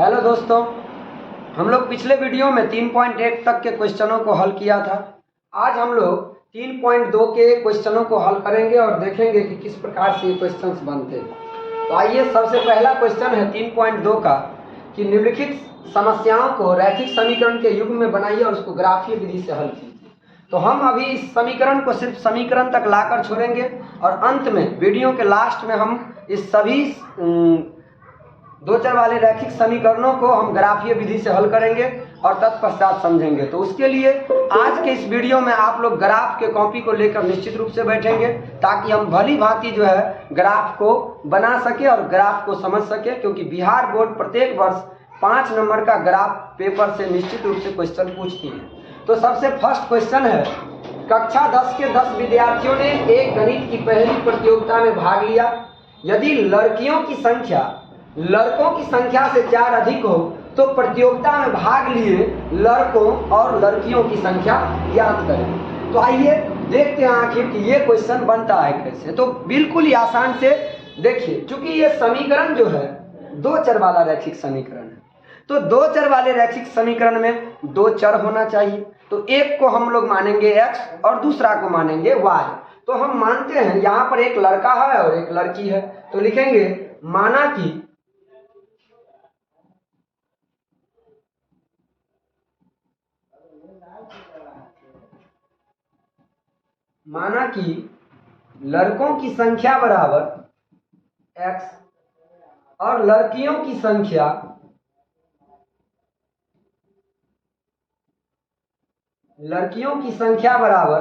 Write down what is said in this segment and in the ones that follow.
Hello दोस्तों, हम लोग पिछले वीडियो में 3.1 तक के क्वेश्चनों को हल किया था। आज हम लोग 3.2 के क्वेश्चनों को हल करेंगे और देखेंगे कि किस प्रकार से ये क्वेश्चंस बनते हैं। तो आइए, सबसे पहला क्वेश्चन है 3.2 का कि निम्नलिखित समस्याओं को रैखिक समीकरण के युग में बनाइए और उसको ग्राफीय विधि से हल कीजिए। तो हम अभी इस समीकरण को सिर्फ समीकरण तक लाकर छोड़ेंगे और अंत में वीडियो के लास्ट में हम इस सभी दो चर वाले रैखिक समीकरणों को हम ग्राफीय विधि से हल करेंगे और तत्पश्चात समझेंगे। तो उसके लिए आज के इस वीडियो में आप लोग ग्राफ के कॉपी को लेकर निश्चित रूप से बैठेंगे ताकि हम भली भांति जो है ग्राफ को बना सके और ग्राफ को समझ सके, क्योंकि बिहार बोर्ड प्रत्येक वर्ष 5 नंबर का ग्राफ पेपर से निश्चित रूप से क्वेश्चन पूछती है। तो सबसे फर्स्ट क्वेश्चन है, कक्षा 10 के 10 विद्यार्थियों ने एक गणित की पहली प्रतियोगिता में भाग लिया। यदि लड़कियों की संख्या लड़कों की संख्या से 4 अधिक हो तो प्रतियोगिता में भाग लिए लड़कों और लड़कियों की संख्या ज्ञात करें। तो आइए देखते हैं आखिर कि ये क्वेश्चन बनता है कैसे। तो बिल्कुल ही आसान से देखिए, चूंकि ये समीकरण जो है दो चर वाला रैखिक समीकरण है, तो दो चर वाले रैखिक समीकरण में दो चर होना चाहिए। तो एक को हम लोग मानेंगे x और दूसरा को मानेंगे y। तो हम मानते हैं यहाँ पर एक लड़का है और एक लड़की है, तो लिखेंगे माना कि लड़कों की संख्या बराबर x और लड़कियों की संख्या बराबर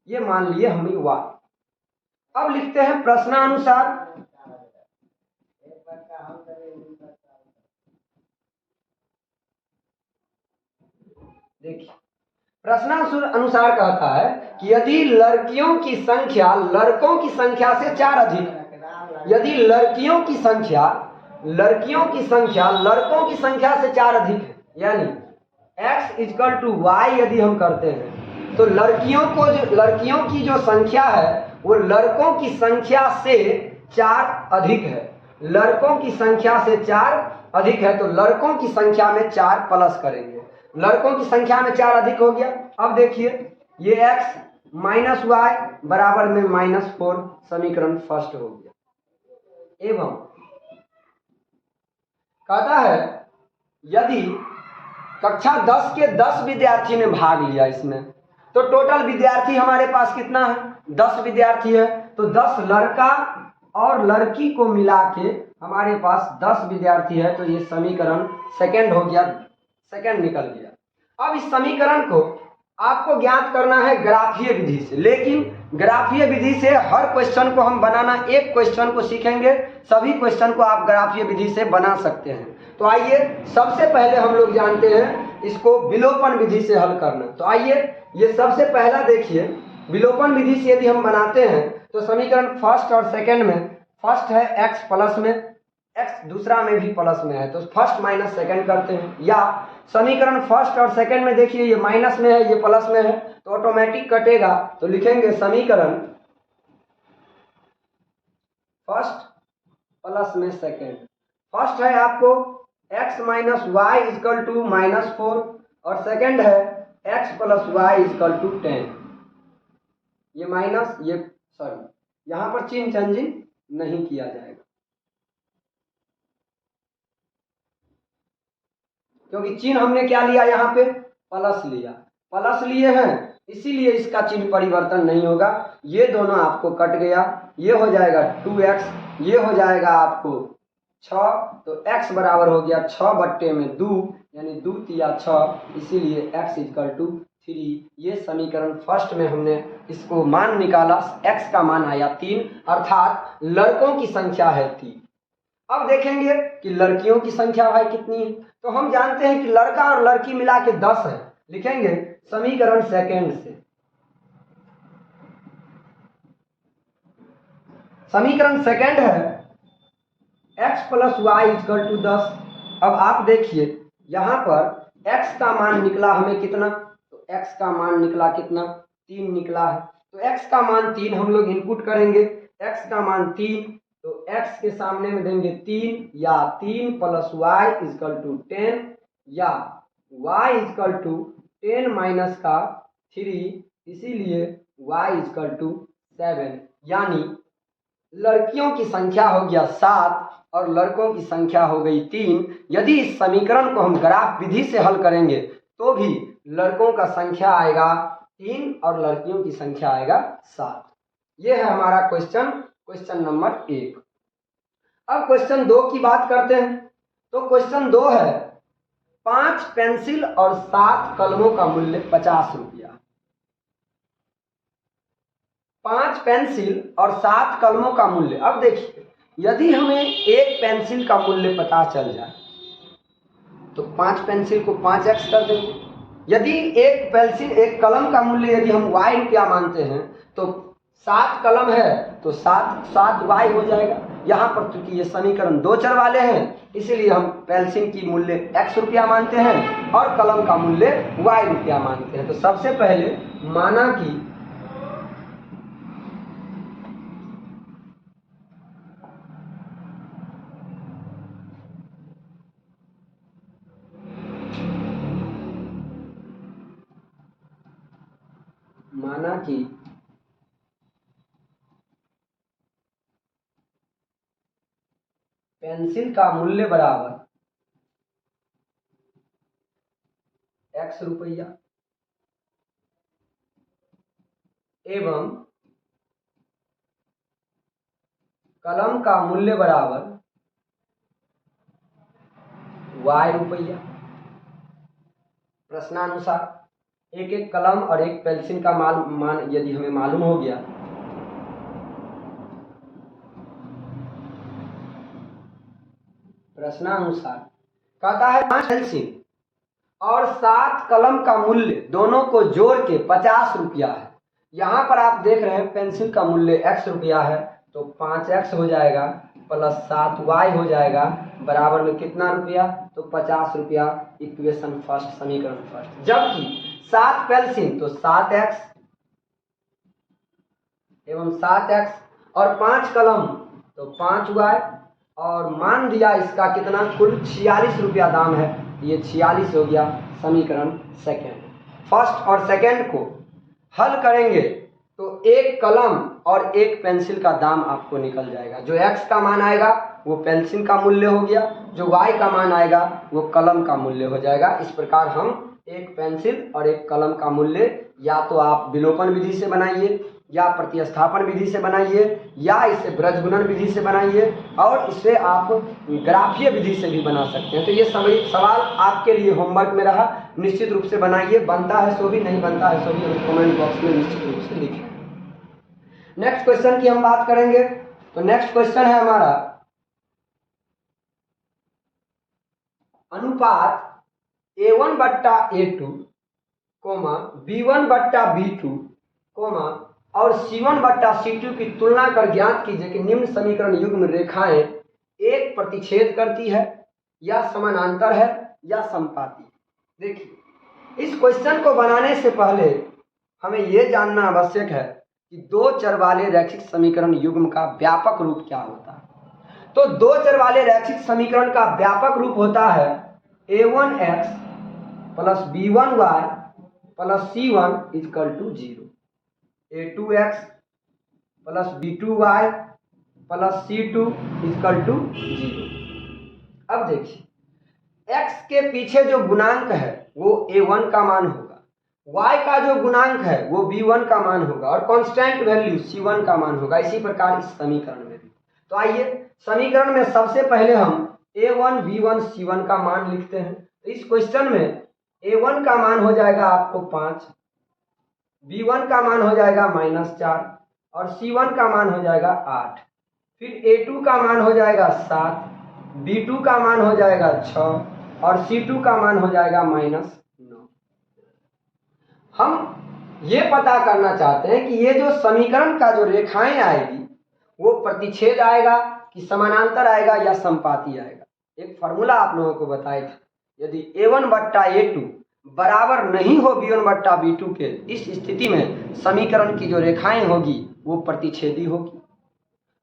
ये मान लिए हमें y। अब लिखते हैं प्रश्नानुसार। देखिए, प्रश्नानुसार कहता है कि यदि लड़कियों की संख्या लड़कों की संख्या से 4 अधिक है, यदि लड़कियों की संख्या लड़कों की संख्या से 4 अधिक है, यानी x = y यदि हम करते हैं तो लड़कियों की जो संख्या है वो लड़कों की संख्या से 4 अधिक है। लड़कों की संख्या से 4 अधिक है तो लड़कों की संख्या में 4 प्लस करेंगे। लड़कों की संख्या में 4 अधिक हो गया। अब देखिए, ये x - y बराबर में -4 समीकरण फर्स्ट हो गया। एवं कहता है यदि कक्षा 10 के 10 विद्यार्थी ने भाग लिया इसमें, तो टोटल विद्यार्थी हमारे पास कितना है? 10 विद्यार्थी है। तो 10 लड़का और लड़की को मिला के हमारे पास 10 विद्यार्थी है। तो ये समीकरण सेकंड हो गया, सेकंड निकल गया। अब इस समीकरण को आपको ज्ञात करना है ग्राफीय विधि से, लेकिन ग्राफीय विधि से हर क्वेश्चन को हम बनाना, एक क्वेश्चन को सीखेंगे, सभी क्वेश्चन को आप ग्राफीय विधि से बना सकते हैं। तो आइए, सबसे पहले हम लोग जानते हैं इसको विलोपन विधि से हल करना। तो आइए, ये सबसे पहला देखिए, विलोपन विधि से यदि हम बनाते हैं तो समीकरण फर्स्ट और सेकंड में, फर्स्ट है x प्लस में, x दूसरा में भी प्लस में है, तो फर्स्ट माइनस सेकंड करते हैं। या समीकरण फर्स्ट और सेकंड में देखिए, ये माइनस में है, ये प्लस में है, तो ऑटोमेटिक कटेगा। तो लिखेंगे समीकरण फर्स्ट प्लस में सेकंड। फर्स्ट है आपको x - y = -4 और सेकंड है x + y = 10। ये माइनस, ये सॉरी, यहां पर चिन्ह चेंजिंग नहीं किया जाएगा क्योंकि चिन्ह हमने क्या लिया, यहाँ पे प्लस लिया, प्लस लिए हैं, इसीलिए इसका चिन्ह परिवर्तन नहीं होगा। ये दोनों आपको कट गया, ये हो जाएगा 2x, ये हो जाएगा आपको 6, तो x बराबर हो गया 6/2 यानी 2 तिया 6, इसीलिए x = 3। ये समीकरण फर्स्ट में हमने इसको मान निकाला, x का मान आया 3, अर्थात लड़कों की संख्या है 3। अब देखेंगे कि लड़कियों की संख्या भाई कितनी है। तो हम जानते हैं कि लड़का और लड़की मिला के 10 है। लिखेंगे समीकरण सेकंड से, समीकरण सेकंड है x + y = 10। अब आप देखिए, यहां पर x का मान निकला हमें कितना, तो x का मान निकला कितना, 3 निकला है। तो x का मान 3 हम लोग इनपुट करेंगे, x का मान 3 तो x के सामने में देंगे 3 या 3 + y = 10 या y = 10 माइनस का 3, इसीलिए y = 7। यानी लड़कियों की संख्या हो गया 7 और लड़कों की संख्या हो गई 3। यदि इस समीकरण को हम ग्राफ विधि से हल करेंगे तो भी लड़कों का संख्या आएगा 3 और लड़कियों की संख्या आएगा 7। ये है हमारा क्वेश्चन नंबर 1। अब क्वेश्चन 2 की बात करते हैं। तो क्वेश्चन 2 है 5 पेंसिल और 7 कलमों का मूल्य 50 रुपया। 5 पेंसिल और 7 कलमों का मूल्य। अब देखिए, यदि हमें एक पेंसिल का मूल्य पता चल जाए तो 5 पेंसिल को 5x कर देंगे। यदि एक कलम का मूल्य यदि हम y रुपया मानते हैं तो 7 कलम है तो 7 y हो जाएगा। यहाँ पर चूंकि ये समीकरण 2 चर वाले हैं इसीलिए हम पेंसिल की मूल्य x रुपया मानते हैं और कलम का मूल्य y रुपया मानते हैं। तो सबसे पहले माना कि पेंसिल का मूल्य बराबर x रुपया एवं कलम का मूल्य बराबर y रुपया। प्रश्नानुसार एक कलम और एक पेंसिल का मान यदि हमें मालूम हो गया प्रश्नानुसार कहता है 5 पेंसिल और 7 कलम का मूल्य दोनों को जोड़ के 50 रुपया है। यहाँ पर आप देख रहे हैं पेंसिल का मूल्य x रुपया है तो 5x हो जाएगा प्लस 7y हो जाएगा बराबर में कितना रुपया, तो 50 रुपया। इक्वेशन फर्स्ट, समीकरण फर्स्ट। जबकि 7 पेंसिल तो 7x एवं 7x और 5 कलम तो 5y और मान दिया इसका कितना, कुल 46 रुपया दाम है। ये 46 हो गया समीकरण सेकेंड। फर्स्ट और सेकेंड को हल करेंगे तो एक कलम और एक पेंसिल का दाम आपको निकल जाएगा। जो x का मान आएगा वो पेंसिल का मूल्य हो गया, जो y का मान आएगा वो कलम का मूल्य हो जाएगा। इस प्रकार हम एक पेंसिल और एक कलम का मूल्य या तो आप विलोपन विधि से बनाइए या प्रतिस्थापन विधि से बनाइए या इसे ब्रजगुणन विधि से बनाइए और इसे आप ग्राफीय विधि से भी बना सकते हैं। तो ये सभी सवाल आपके लिए होमवर्क में रहा, निश्चित रूप से बनाइए। बनता है सो भी, नहीं बनता है सो भी हमें कमेंट बॉक्स में निश्चित रूप से लिखें। नेक्स्ट क्वेश्चन की हम बात करेंगे। तो नेक्स्ट क्वेश्चन है हमारा अनुपात A1/A2, B1/B2, और C1/C2 की तुलना कर ज्ञात कीजिए कि निम्न समीकरण युग्म रेखाएं एक प्रतिच्छेद करती है या समानांतर है या समपाती। देखिए, इस क्वेश्चन को बनाने से पहले हमें यह जानना आवश्यक है कि 2 चर वाले रैखिक समीकरण युग्म का व्यापक रूप क्या होता है। तो 2 चर वाले रैखिक समीकरण का व्यापक रूप होता है A1x + B1y + C1 = 0, A2x + B2y + C2 = 0। अब देखिए, x के पीछे जो गुणांक है वो A1 का मान होगा, y का जो गुणांक है वो B1 का मान होगा और कांस्टेंट वैल्यू C1 का मान होगा। इसी प्रकार इस समीकरण में भी। तो आइए समीकरण में सबसे पहले हम A1, B1, C1 का मान लिखते हैं। तो इस क्वेश्चन में A1 का मान हो जाएगा आपको 5, B1 का मान हो जाएगा -4 और C1 का मान हो जाएगा 8। फिर A2 का मान हो जाएगा 7, B2 का मान हो जाएगा 6 और C2 का मान हो जाएगा -9। हम ये पता करना चाहते हैं कि ये जो समीकरण का जो रेखाएं आएगी वो प्रतिच्छेद आएगा कि समानांतर आएगा या समपाती आएगा। एक फार्मूला आप लोगों को बताया था, यदि A1/A2 बराबर नहीं हो B1/B2 के, इस स्थिति में समीकरण की जो रेखाएं होगी वो प्रतिच्छेदी होगी।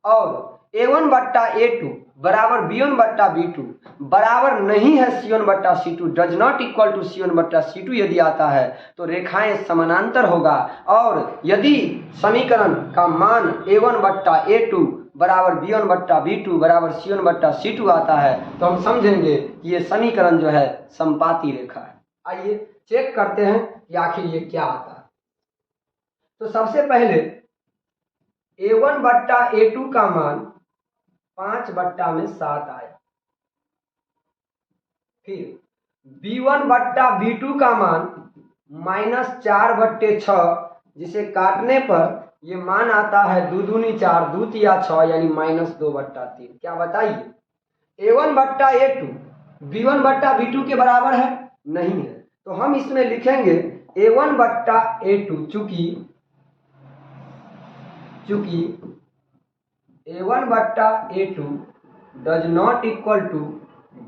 और A1 बट्टा A2 बराबर B1 बट्टा B2 बराबर नहीं है C1 बट्टा C2, does not equal to C1 बट्टा C2 यदि आता है तो रेखाएं समानांतर होगा। और यदि समीकरण का मान A1 बट्टा A2 बराबर B1 बट्टा B2 बराबर C1 बट्टा C2 आता है तो हम समझेंगे कि ये समीकरण जो है समपाती रेखा है। आइए चेक करते हैं कि आखिर ये क्या आता है। तो सबसे पहले A1 बट्टा A2 का मान 5 बट्टा में 7 आया। फिर B1 बट्टा B2 का मान -4 बट्टे 6, जिसे काटने पर ये मान आता है 2 दूनी 4 2 तिया 6 यानी -2 बट्टा 3। क्या बताइए A1 बट्टा A2 B1 बट्टा B2 के बराबर है? नहीं है। तो हम इसमें लिखेंगे A1 बट्टा A2 चूंकि A1 बट्टा A2 does not equal to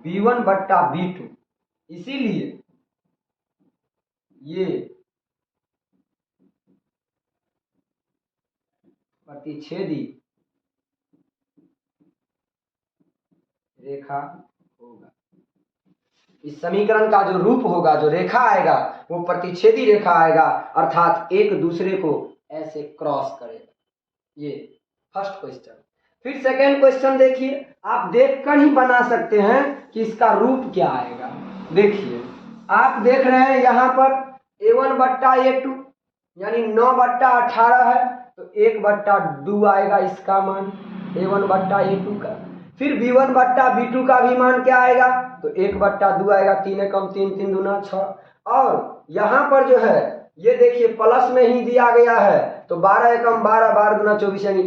B1 बट्टा B2, इसीलिए ये प्रतिच्छेदी रेखा होगा। इस समीकरण का जो रूप होगा, जो रेखा आएगा वो प्रतिच्छेदी रेखा आएगा, अर्थात एक दूसरे को ऐसे क्रॉस करेगा। ये फर्स्ट क्वेश्चन। फिर सेकेंड क्वेश्चन देखिए, आप देखकर ही बना सकते हैं कि इसका रूप क्या आएगा। देखिए आप देख रहे हैं यहाँ पर A1 बट्टा A2 यानी 9 बट्टा 18 है, तो 1 बट्टा 2 आएगा इसका मान A1 बट्टा A2 का। फिर B1 बट्टा B2 का भी मान क्या आएगा, तो 1 बट्टा 2 आएगा, 3 एकम 3 3 दूना 6। और यहाँ पर जो है ये देखिए प्लस में ही दिया गया है, तो 12 एकम 12 12 दूना 24 यानी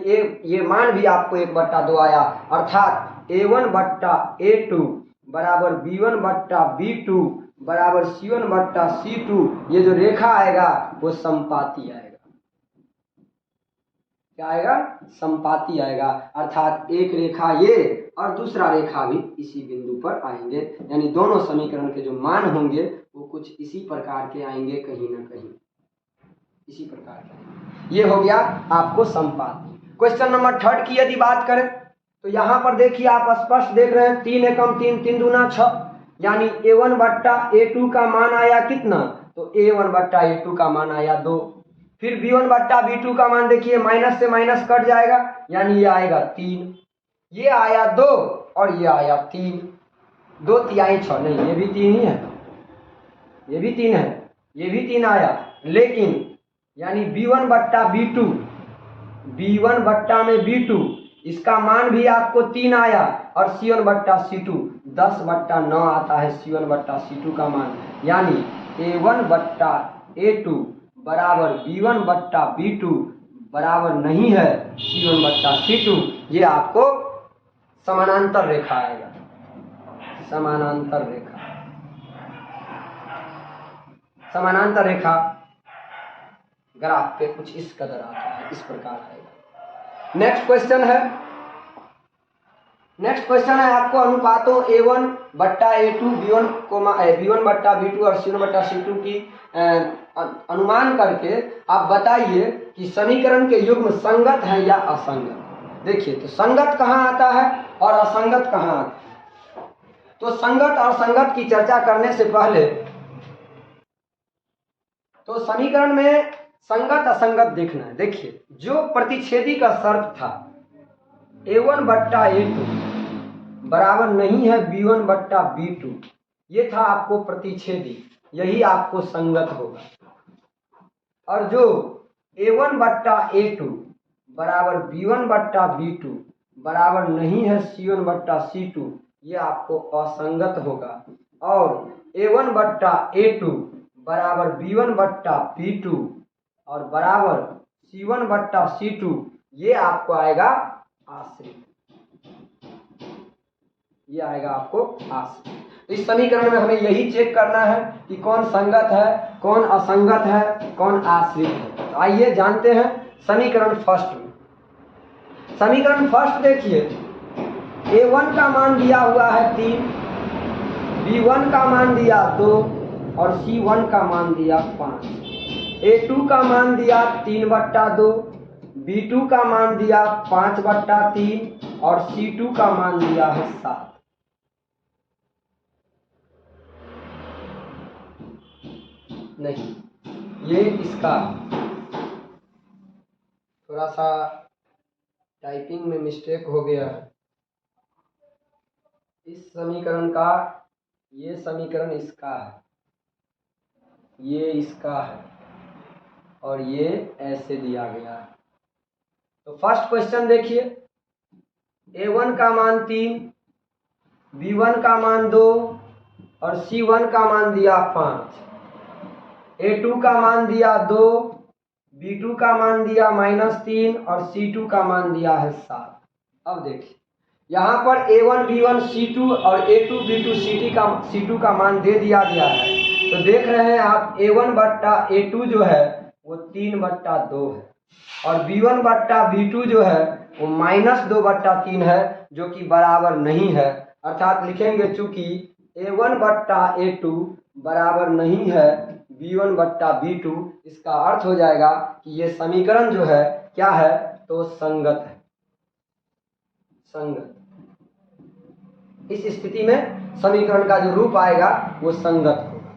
ये मान भी आपको 1 बट्टा 2 आया, अर्थात A1 बट्टा A2 बराबर B1 बट्टा B2 बराबर C1 बट्टा C2। ये जो रेखा आएगा वो समपाती आएगा। क्या आएगा? समपाती आएगा, अर्थात एक रेखा ये और दूसरा रेखा भी इसी बिंदु पर आएंगे, यानी दोनों समीकरण के जो मान होंगे वो कुछ इसी प्रकार के आएंगे, कहीं ना कहीं इसी प्रकार के। ये हो गया आपको समपाती। क्वेश्चन नंबर 3 की यदि बात करें तो यहाँ पर देखिए आप स्पष्ट देख रहे हैं 3 एकम 3 3 दूना 6 यानी A1 बट्टा A2 का मान आया कितना, तो A1 बट्टा A2 का मान आया 2। फिर B1 बट्टा B2 का मान देखिए माइनस से माइनस कट जाएगा यानी ये आएगा 3, ये आया 2 और ये आया 3, 2 तिहाई 6 नहीं, ये भी 3 ही है, ये भी 3 है, ये भी 3 आया, लेकिन यानी B1 बट्टा B2 B1 बट्टा में B2 इसका मान भी आपको 3 आया, और C1 बट्टा C2 10 बट्टा 9 आता है C1 बट्टा C2 का मान, यानी A1 बट्टा A2 बराबर B1 बट्टा B2 बराबर नहीं है C1 बट्टा C2। ये आपको समानांतर रेखा आएगा, समानांतर रेखा। समानांतर रेखा ग्राफ पे कुछ इस कदर आता है, इस प्रकार आएगा। नेक्स्ट क्वेश्चन है, नेक्स्ट क्वेश्चन है आपको अनुपातों A1 बट्टा A2 B1 बट्टा B2 और C1 बट्टा C2 की अनुमान करके आप बताइए कि समीकरण के युग्म संगत है या असंगत। देखिए तो संगत कहाँ आता है और असंगत कहाँ आता है। तो संगत और असंगत की चर्चा करने से पहले तो समीकरण में संगत असंगत देखना है। देखिए जो प्रतिच्छेदी का शर्त था A1 बट्टा A2 बराबर नहीं है B1 बट्टा B2, ये था आपको प्रतिच्छेदी, यही आपको संगत होगा। और जो A1 बट्टा A2 बराबर B1 बट्टा B2 बराबर नहीं है C1 बट्टा C2, ये आपको असंगत होगा। और A1 बट्टा A2 बराबर B1 बट्टा B2 और बराबर C1 बट्टा C2, ये आपको आएगा आश्रित, ये आएगा आपको आश्रित। इस समीकरण में हमें यही चेक करना है कि कौन संगत है, कौन असंगत है, कौन आश्रित है। तो आइए जानते हैं समीकरण फर्स्ट में। समीकरण फर्स्ट देखिए A1 का मान दिया हुआ है 3, B1 का मान दिया 2 और C1 का मान दिया 5, A2 का मान दिया 3 बट्टा 2, B2 का मान दिया 5 बट्टा 3 और C2 का मान दिया है 7। नहीं, ये इसका थोड़ा सा टाइपिंग में मिस्टेक हो गया है। इस समीकरण का, ये समीकरण इसका है, ये इसका है और ये ऐसे दिया गया है। तो फर्स्ट क्वेश्चन देखिए, A1 का मान 3, B1 का मान 2 और C1 का मान दिया 5, A2 का मान दिया 2, B2 का मान दिया -3 और C2 का मान दिया है 7। अब देखिए यहाँ पर A1 B1 C2 और A2 B2 C2 का मान दे दिया गया है। तो देख रहे हैं आप A1 बट्टा A2 जो है वो 3/2 है और B1 बट्टा B2 जो है वो -2/3 है, जो कि बराबर नहीं है। अर्थात लिखेंगे चूंकि A1 बट्टा A2 बराबर नहीं है B1 बट्टा B2, इसका अर्थ हो जाएगा कि ये समीकरण जो है क्या है, तो संगत है, संगत। इस स्थिति में समीकरण का जो रूप आएगा वो संगत होगा।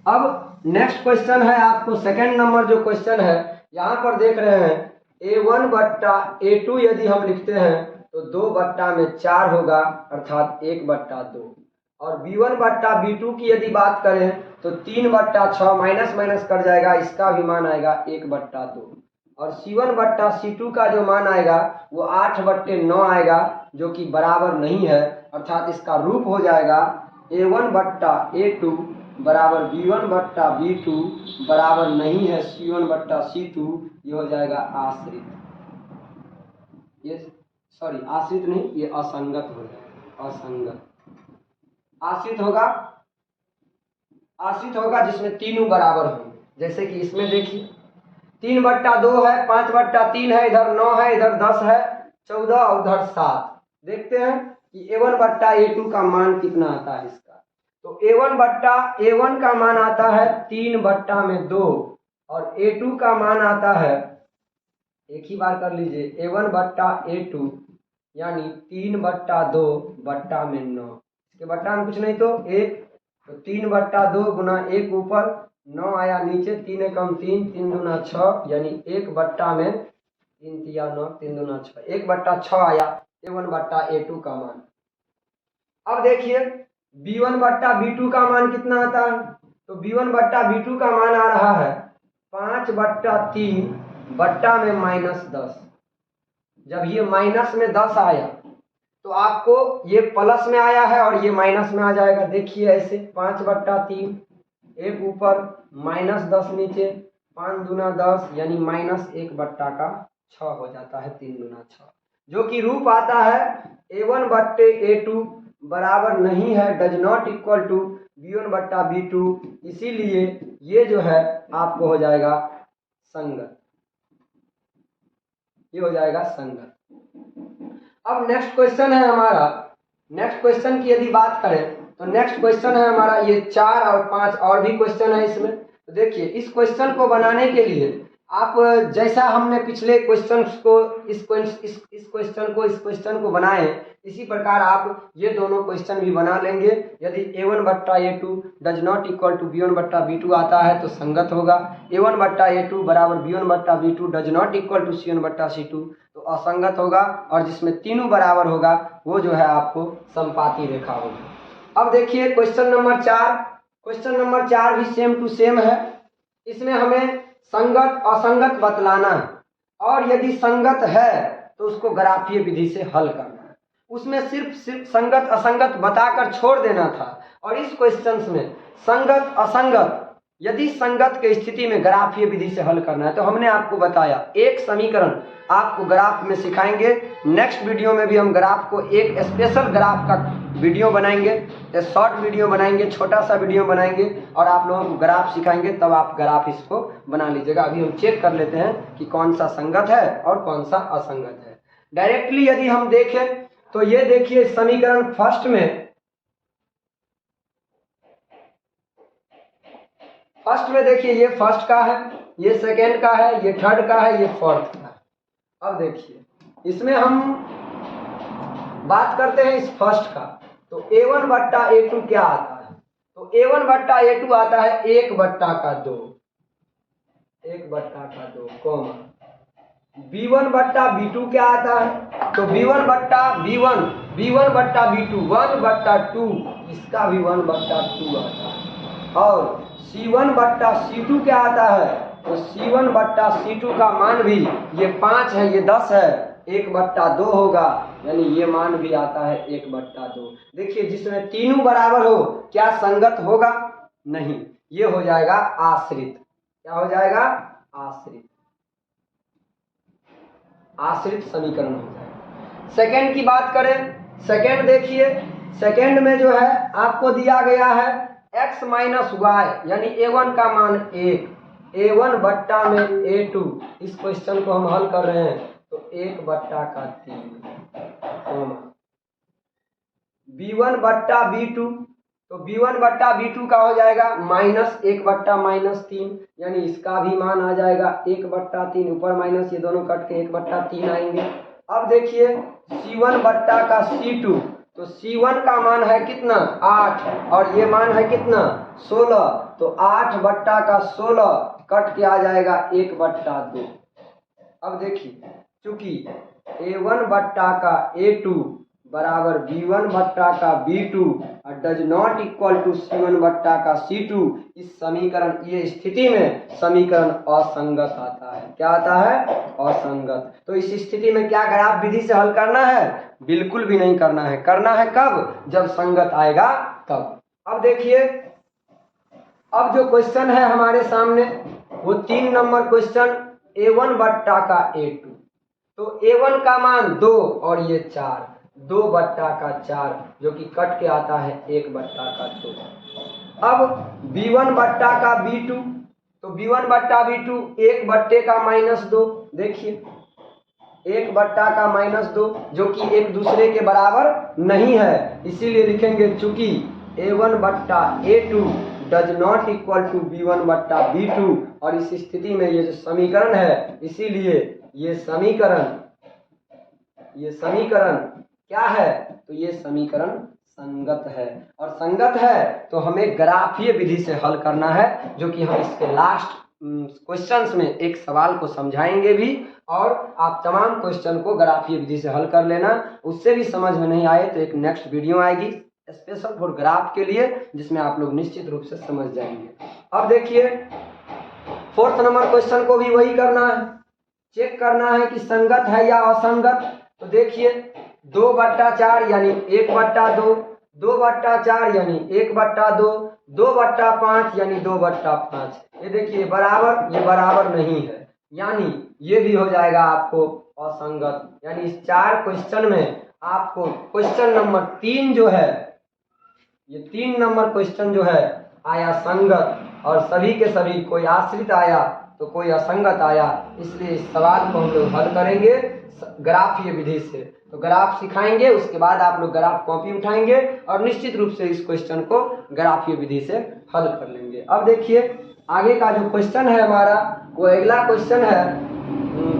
अब नेक्स्ट क्वेश्चन है, आपको सेकंड नंबर जो क्वेश्चन है यहाँ पर देख रहे हैं A1 बट्टा A2 यदि हम लिखते हैं तो 2/4 होगा, अर्थात 1/2। और B1 बट्टा B2 की यदि बात करें तो 3/6 माइनस माइनस कर जाएगा, इसका भी मान आएगा 1/2। और C1 बट्टा C2 का जो मान आएगा वो 8/9 आएगा, जो कि बराबर नहीं है। अर्थात इसका रूप हो जाएगा A1 बट्टा A2 बराबर B1 बट्टा B2 बराबर नहीं है C1 बट्टा C2, ये हो जाएगा आश्रित। ये सॉरी आश्रित नहीं, ये असंगत हो जाएगा, असंगत। आश्रित होगा, आश्रित होगा जिसमें तीनों बराबर होंगे। जैसे कि इसमें देखिए 3/2 है, 5/3 है, इधर 9 है, इधर 10 है, 14 और उधर 7। देखते हैं कि A1 बट्टा A2 का मान कितना आता है इसका। तो A1 का मान आता है 3/2 और A2 का मान आता है, एक ही बार कर लीजिए, A1 बट्टा A2 यानी 3/2/9। इसके बट्टा में कुछ नहीं तो 1, तो 3/2 गुना 1 ऊपर, 9 आया नीचे, 3 एकम 3, 3 दूना 6, यानी 1/3 3 9 3 दूना 6, 1/6 आया A1 बट्टा A2 का मान। अब देखिए B1 बट्टा B2 का मान कितना आता है। तो B1 बट्टा B2 का मान आ रहा है 5/3 बट्टा में -10। जब ये माइनस में 10 आया तो आपको ये प्लस में आया है और ये माइनस में आ जाएगा। देखिए ऐसे 5/3, 1 ऊपर, -10 नीचे, 5 दूना 10 यानी -1/6 हो जाता है, 3 दूना 6, जो कि रूप आता है A1 बट्टे A2 बराबर नहीं है, does not equal to B1 बट्टा B2। इसीलिए ये जो है आपको हो जाएगा संगत, ये हो जाएगा संगत। अब नेक्स्ट क्वेश्चन है हमारा, नेक्स्ट क्वेश्चन की यदि बात करें तो नेक्स्ट क्वेश्चन है हमारा ये 4 और 5 और भी क्वेश्चन है इसमें। तो देखिए इस क्वेश्चन को बनाने के लिए आप जैसा हमने पिछले क्वेश्चन को इस क्वेश्चन को बनाए, इसी प्रकार आप ये दोनों क्वेश्चन भी बना लेंगे। यदि A1 बट्टा A2 does not equal to B1 बट्टा B2 आता है तो संगत होगा। A1 बट्टा A2 बराबर B1 बट्टा B2 does not equal to C1 बट्टा C2 तो असंगत होगा, और जिसमें तीनों बराबर होगा वो जो है आपको संपाती रेखा होगी। अब देखिए क्वेश्चन नंबर 4, क्वेश्चन नंबर 4 भी सेम टू सेम है। इसमें हमें संगत असंगत बतलाना है, और यदि संगत है तो उसको ग्राफीय विधि से हल करना है। उसमें सिर्फ संगत असंगत बताकर छोड़ देना था, और इस क्वेश्चन में संगत असंगत यदि संगत के स्थिति में ग्राफीय विधि से हल करना है। तो हमने आपको बताया एक समीकरण आपको ग्राफ में सिखाएंगे। नेक्स्ट वीडियो में भी हम ग्राफ को एक स्पेशल ग्राफ का वीडियो बनाएंगे, एक शॉर्ट वीडियो बनाएंगे, छोटा सा वीडियो बनाएंगे और आप लोगों को ग्राफ सिखाएंगे, तब आप ग्राफ इसको बना लीजिएगा। अभी हम चेक कर लेते हैं कि कौन सा संगत है और कौन सा असंगत है। डायरेक्टली यदि हम देखें तो ये देखिए समीकरण फर्स्ट में देखिए ये फर्स्ट का है, ये सेकेंड का है, ये थर्ड का है, ये फोर्थ का है। अब देखिए इसमें हम बात करते हैं इस फर्स्ट का। तो A1 बट्टा A2 क्या आता है? तो A1 बट्टा A2 आता है 1 बट्टा का 2, 1 बट्टा का 2 कॉमा B1 बट्टा B2 क्या आता है? तो B1 बट्टा B1, B1 बट्टा B2 1 बट्टा 2, इसका भी 1 बट्टा 2 आता है। और C1 बट्टा C2 क्या आता है? तो C1 बट्टा C2 का मान भी, ये 5 है ये 10 है, 1 बट्टा 2 होगा, यानी ये मान भी आता है 1 बट्टा 2। देखिए जिसमें तीनों बराबर हो क्या संगत होगा? नहीं, ये हो जाएगा आश्रित। क्या हो जाएगा? आश्रित, आश्रित समीकरण हो जाएगा। सेकंड की बात करें, सेकंड देखिए, सेकंड में जो है आपको दिया गया है x माइनस वाई, यानी A1 का मान 1, A1 बट्टा में A2, इस क्वेश्चन को हम हल कर रहे हैं तो 1 बट्टा का 3, B1 बट्टा B2, तो B1 बट्टा B2 का हो जाएगा माइनस 1 बट्टा माइनस 3, यानी इसका भी मान आ जाएगा 1 बट्टा 3, ऊपर माइनस ये दोनों कट के 1 बट्टा 3 आएंगे। अब देखिए C1 बट्टा का C2, तो C1 का मान है कितना? 8, और ये मान है कितना? 16, तो 8 बट्टा का 16 कट के आ जाएगा 1 बट्टा 2। अब देखिए चूंकि A1 बट्टा का A2 बराबर B1 बट्टा का B2 और does not equal to C1 बट्टा का C2, इस समीकरण, ये स्थिति में समीकरण असंगत आता है। क्या आता है? असंगत। तो इस स्थिति में क्या ग्राफ विधि से हल करना है? बिल्कुल भी नहीं करना है। करना है कब? जब संगत आएगा तब। अब देखिए, अब जो क्वेश्चन है हमारे सामने वो 3 नंबर क्वेश्चन, A1 बट्टा का A2, तो A1 का मान 2 और ये 4, 2 बट्टा का 4 जो कि कट के आता है 1 बट्टा का 2। अब B1 बट्टा का B2, तो B1 बट्टा B2 1 बट्टे का माइनस 2, देखिए 1 बट्टा का माइनस 2 जो कि एक दूसरे के बराबर नहीं है, इसीलिए लिखेंगे चूंकि A1 बट्टा A2 does not equal to B1 बट्टा B2, और इस स्थिति में ये जो समीकरण है, इसीलिए ये समीकरण क्या है? तो ये समीकरण संगत है, और संगत है तो हमें ग्राफीय विधि से हल करना है, जो कि हम इसके लास्ट क्वेश्चंस में एक सवाल को समझाएंगे भी, और आप तमाम क्वेश्चन को ग्राफीय विधि से हल कर लेना। उससे भी समझ में नहीं आए तो एक नेक्स्ट वीडियो आएगी स्पेशल फॉर ग्राफ के लिए, जिसमें आप लोग निश्चित रूप से समझ जाएंगे। अब देखिए 4th नंबर क्वेश्चन को भी वही करना है, चेक करना है कि संगत है या असंगत। तो देखिए 2 बट्टा 4 यानी 1 बट्टा 2, 2 बट्टा 4 यानी 1 बट्टा 2, 2 बट्टा 5 यानी 2 बट्टा 5, ये देखिए बराबर, ये बराबर नहीं है, यानी ये भी हो जाएगा आपको असंगत। यानी इस 4 क्वेश्चन में आपको क्वेश्चन नंबर 3 जो है, ये 3 नंबर क्वेश्चन जो है आया संगत, और सभी के सभी कोई आश्रित आया तो कोई असंगत आया, इसलिए इस सवाल को हम लोग हल करेंगे ग्राफीय विधि से। तो ग्राफ सिखाएंगे, उसके बाद आप लोग ग्राफ कॉपी उठाएंगे और निश्चित रूप से इस क्वेश्चन को ग्राफीय विधि से हल कर लेंगे। अब देखिए आगे का जो क्वेश्चन है हमारा, वो अगला क्वेश्चन है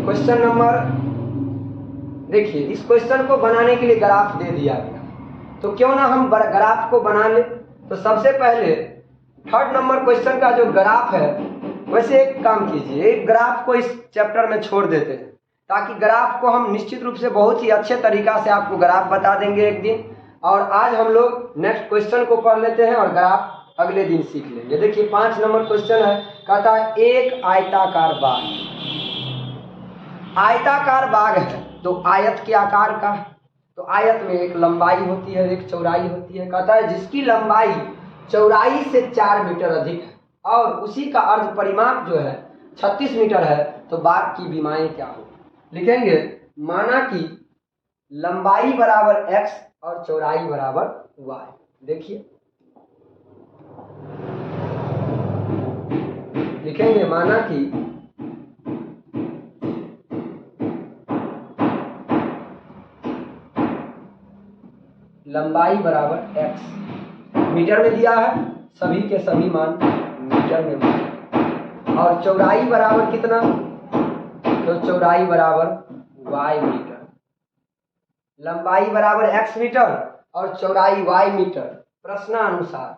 क्वेश्चन नंबर, देखिए इस क्वेश्चन को बनाने के लिए ग्राफ दे दिया गया, तो क्यों ना हम ग्राफ को बना ले। तो सबसे पहले 3rd नंबर क्वेश्चन का जो ग्राफ है, वैसे एक काम कीजिए, एक ग्राफ को इस चैप्टर में छोड़ देते हैं, ताकि ग्राफ को हम निश्चित रूप से बहुत ही अच्छे तरीका से आपको ग्राफ बता देंगे एक दिन, और आज हम लोग नेक्स्ट क्वेश्चन को पढ़ लेते हैं और ग्राफ अगले दिन सीख लेंगे। देखिए 5 नंबर क्वेश्चन है, कहता है एक आयताकार बाग, आयताकार बाग है तो आयत के आकार का है, तो आयत में एक लंबाई होती है एक चौड़ाई होती है। कहता है जिसकी लंबाई चौड़ाई से 4 मीटर अधिक है और उसी का अर्ध परिमाप जो है 36 मीटर है, तो बाग की विमाएं क्या हो? लिखेंगे माना कि लंबाई बराबर x और चौड़ाई बराबर y। देखिए लिखेंगे माना कि लंबाई बराबर x, मीटर में दिया है, सभी के सभी मान मीटर में मान, और चौड़ाई बराबर कितना? तो चौड़ाई बराबर y मीटर। लंबाई बराबर x मीटर और चौड़ाई y मीटर। प्रश्नानुसार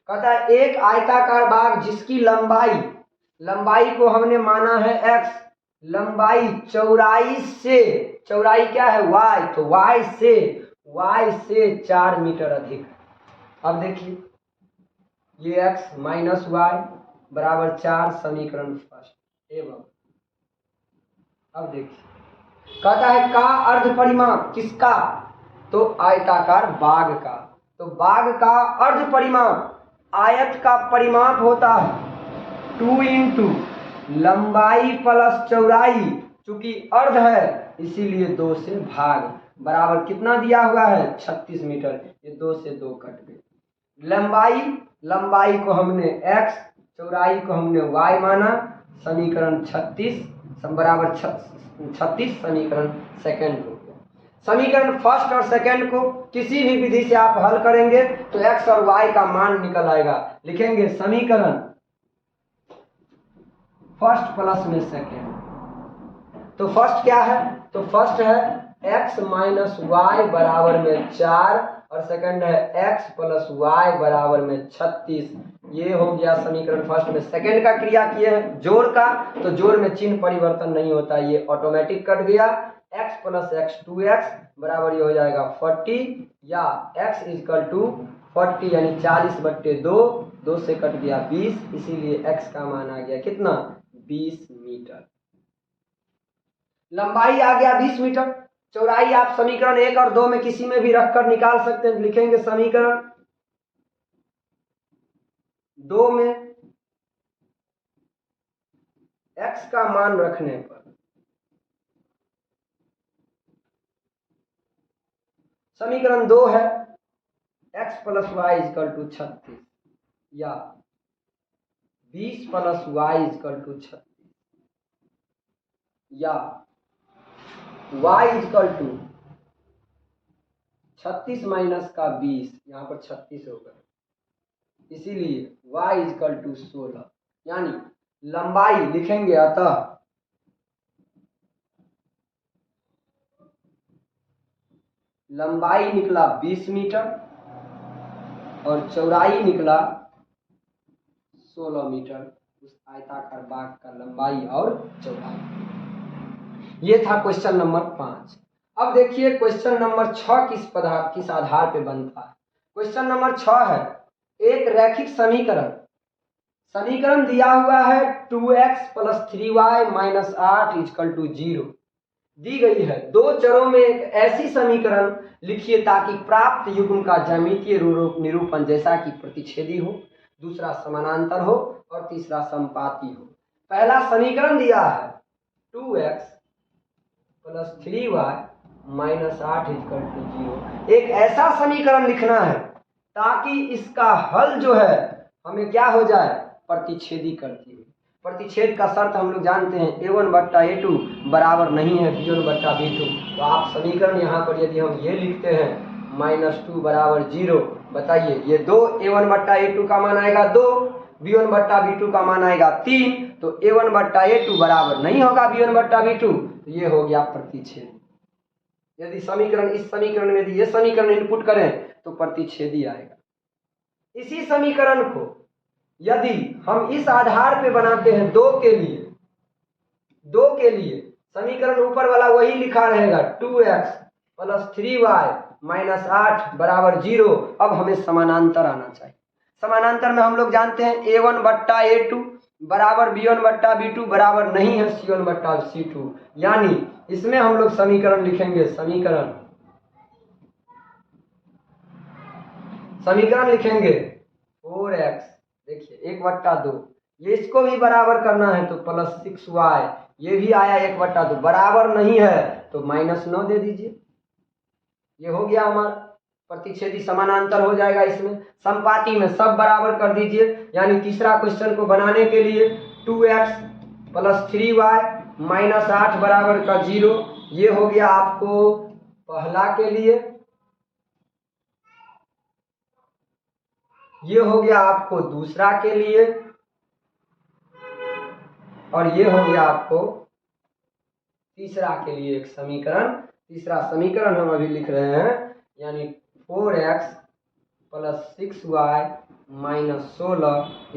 कहता है एक आयताकार बाग जिसकी लंबाई को हमने माना है x, लंबाई चौड़ाई से, चौड़ाई क्या है y, तो y से 4 मीटर अधिक। अब देखिए ये x माइनस वाई बराबर 4 समीकरण फर्स्ट एवं अब देखिए कहता है का अर्ध परिमाप किसका, तो आयताकार बाग का। तो बाग का अर्ध परिमाप आयत का परिमाप होता है 2 इंटू लंबाई प्लस चौड़ाई, चूंकि अर्ध है इसीलिए 2 से भाग बराबर कितना दिया हुआ है 36 मीटर। ये 2 से 2 कट गए। लंबाई को हमने x, चौड़ाई को हमने y माना। समीकरण 36 बराबर 36 समीकरण सेकंड हो गया। समीकरण फर्स्ट और सेकंड को किसी भी विधि से आप हल करेंगे तो x और y का मान निकल आएगा। लिखेंगे समीकरण फर्स्ट प्लस में सेकंड। तो फर्स्ट क्या है, तो फर्स्ट है x माइनस वाई बराबर में 4 और सेकंड है x प्लस वाई बराबर में 36। ये हो गया समीकरण फर्स्ट में। सेकंड का क्रिया किए हैं जोड़ का, तो जोड़ में चिन्ह परिवर्तन नहीं होता, ये ऑटोमेटिक कट गया। x प्लस x 2x बराबर ये हो जाएगा 40 या x इजकल टू 40 यानी 40/2, 2 से कट गया 20, इसीलिए x का मान आ गया कितना 20 मीटर। लंबाई आ गया 20 मीटर। चौड़ाई आप समीकरण 1 और 2 में किसी में भी रखकर निकाल सकते हैं। लिखेंगे समीकरण 2 में x का मान रखने पर समीकरण 2 है x plus y is equal to 36 या 20 प्लस वाई इजकल टू 36 या y इजकल टू 36 माइनस का 20, यहाँ पर 36 होगा, इसीलिए y इजकल टू 16 यानी लंबाई लिखेंगे। अतः लंबाई निकला 20 मीटर और चौड़ाई निकला 16 मीटर। उस आयताकार बाग का लंबाई और चौड़ाई। ये था क्वेश्चन नंबर 5। अब देखिए क्वेश्चन नंबर 6 किस आधार पे बनता है। क्वेश्चन नंबर 6 है एक रैखिक समीकरण दिया हुआ है 2x plus 3y minus 8 is equal to 0 दी गई है। दो चरों में एक ऐसी समीकरण लिखिए ताकि प्राप्त युग्म का ज्यामितीय निरूपण जैसा कि प्रतिच्छेदी हो, दूसरा समानांतर हो और तीसरा समपाती हो। पहला समीकरण दिया है 2x plus 3y minus 8 is equal to 0। एक ऐसा समीकरण लिखना है ताकि इसका हल जो है हमें क्या हो जाए प्रतिच्छेदी करती है। प्रतिच्छेद का शर्त हम लोग जानते हैं a1/a2 बराबर नहीं है b1/b2। तो आप समीकरण यहाँ पर यदि हम ये लिखते हैं -2 बराबर 0, बताइए ये 2 a1/a2 का मान आएगा 2, b1/b2 का मान आएगा 3, तो a1/a2 बराबर नहीं होगा b1/b2, तो ये हो गया प्रतिच्छेद। यदि समीकरण इस समीकरण में यदि ये समीकरण इनपुट करें तो प्रतिच्छेदी आएगा। इसी समीकरण को यदि हम इस आधार पे बनाते हैं दो के लिए समीकरण ऊपर वाला वही लिखा रहेगा 2x प्लस 3y माइनस 8 बराबर 0। अब हमें समानांतर आना चाहिए। समानांतर में हम लोग जानते हैं a1/a2 बराबर b1/b2 बराबर नहीं है c1/c2, यानी इसमें हम लोग समीकरण लिखेंगे समीकरण लिखेंगे 4x, देखिए 1/2, ये इसको भी बराबर करना है तो प्लस 6y, ये भी आया 1/2, बराबर नहीं है तो -9 दे दीजिए। ये हो गया हमारा प्रतिच्छेदी समानांतर हो जाएगा। इसमें समपाती में सब बराबर कर दीजिए, यानी तीसरा क्वेश्चन को बनाने के लिए 2x प्लस 3y माइनस 8 बराबर का 0, ये हो गया आपको पहला के लिए। ये हो गया आपको दूसरा के लिए, और ये हो गया आपको तीसरा के लिए एक समीकरण। तीसरा समीकरण हम अभी लिख रहे हैं, यानी 4x + 6y - 16 =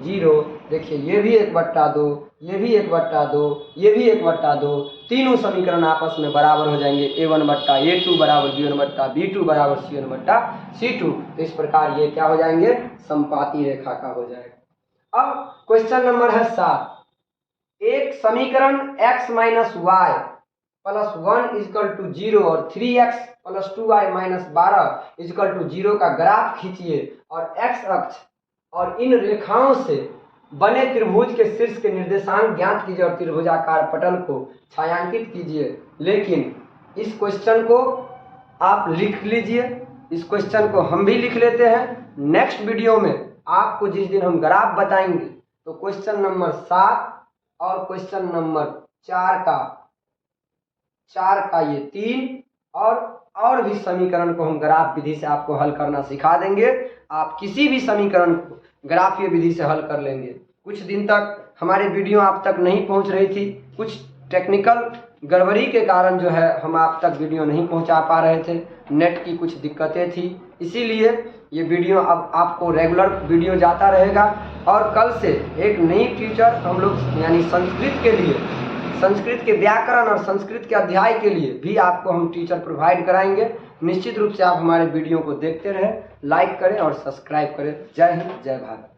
0। देखिए ये भी 1/2, ये भी 1/2, ये भी 1/2, तीनों समीकरण आपस में बराबर हो जाएंगे। a1/a2 बराबर b1/b2 बराबर c1/c2। तो इस प्रकार ये क्या हो जाएंगे, समपाती रेखा का हो जाएगा। अब क्वेश्चन नंबर है 7। एक समीकरण x - y + 1 = 0 और 3x + 2y - 12 = 0 का ग्राफ खींचिए और x अक्ष और इन रेखाओं से बने त्रिभुज के शीर्ष के निर्देशांक ज्ञात कीजिए और त्रिभुजाकार पटल को छायांकित कीजिए। लेकिन इस क्वेश्चन को आप लिख लीजिए, इस क्वेश्चन को हम भी लिख लेते हैं। नेक्स्ट वीडियो में आपको जिस दिन हम ग्राफ बताएंगे तो क्वेश्चन नंबर 7 और क्वेश्चन नंबर 4 का ये 3 और भी समीकरण को हम ग्राफ विधि से आपको हल करना सिखा देंगे। आप किसी भी समीकरण को ग्राफीय विधि से हल कर लेंगे। कुछ दिन तक हमारे वीडियो आप तक नहीं पहुंच रही थी, कुछ टेक्निकल गड़बड़ी के कारण जो है हम आप तक वीडियो नहीं पहुंचा पा रहे थे, नेट की कुछ दिक्कतें थी, इसीलिए ये वीडियो अब आपको रेगुलर वीडियो जाता रहेगा। और कल से एक नई टीचर हम लोग यानी संस्कृत के लिए, संस्कृत के व्याकरण और संस्कृत के अध्याय के लिए भी आपको हम टीचर प्रोवाइड कराएंगे। निश्चित रूप से आप हमारे वीडियो को देखते रहें, लाइक करें और सब्सक्राइब करें। जय हिंद, जय भारत।